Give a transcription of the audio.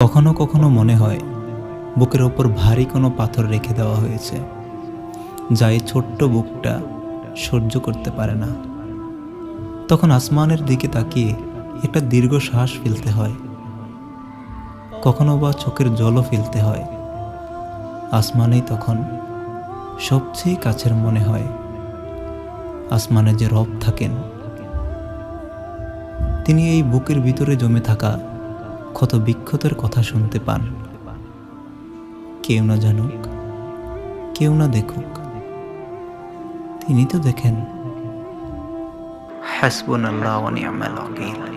কখনো কখনো মনে হয় বুকের ওপর ভারী কোনো পাথর রেখে দেওয়া হয়েছে, যা এই ছোট্ট বুকটা সহ্য করতে পারে না। তখন আসমানের দিকে তাকিয়ে একটা দীর্ঘ শ্বাস ফেলতে হয়, কখনো বা চোখের জলও ফেলতে হয়। আসমানেই তখন সবচেয়ে কাছের মনে হয়। আসমানে যে রব থাকেন, তিনি এই বুকের ভিতরে জমে থাকা ক্ষত বিক্ষতের কথা শুনতে পান। কেউ না জানুক, কেউ না দেখুক, তিনি তো দেখেন। হাসবুনাল্লাহু ওয়া নি'মাল ওয়াকিল।